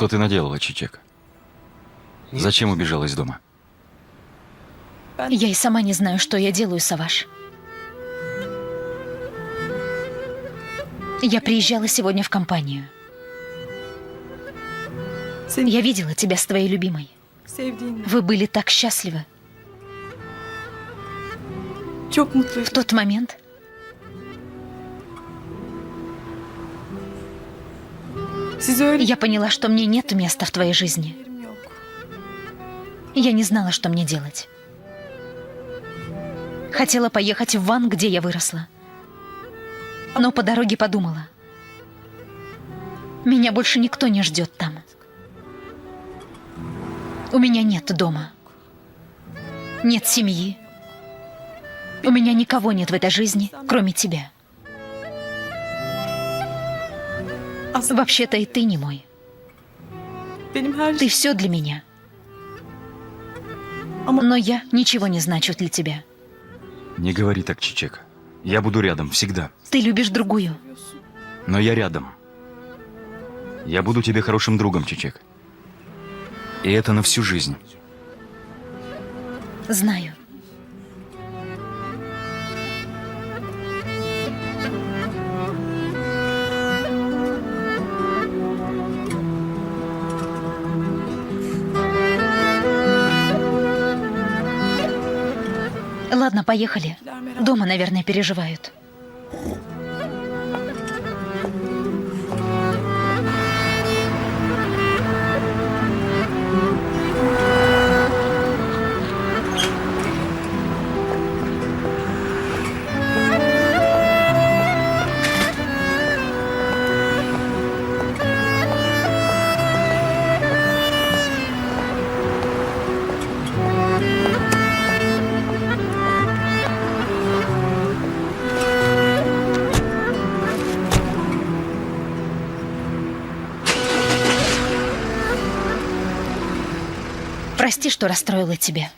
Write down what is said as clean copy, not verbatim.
Что ты наделала, Чичек? Зачем убежала из дома? Я и сама не знаю, что я делаю, Саваш. Я приезжала сегодня в компанию. Я видела тебя с твоей любимой. Вы были так счастливы. В тот момент я поняла, что мне нет места в твоей жизни. Я не знала, что мне делать. Хотела поехать в Ван, где я выросла. Но по дороге подумала. Меня больше никто не ждет там. У меня нет дома. Нет семьи. У меня никого нет в этой жизни, кроме тебя. Вообще-то и ты не мой. Ты все для меня. Но я ничего не значу для тебя. Не говори так, Чичек. Я буду рядом всегда. Ты любишь другую. Но я рядом. Я буду тебе хорошим другом, Чичек. И это на всю жизнь. Знаю. Ладно, поехали. Дома, наверное, переживают. Прости, что расстроила тебя.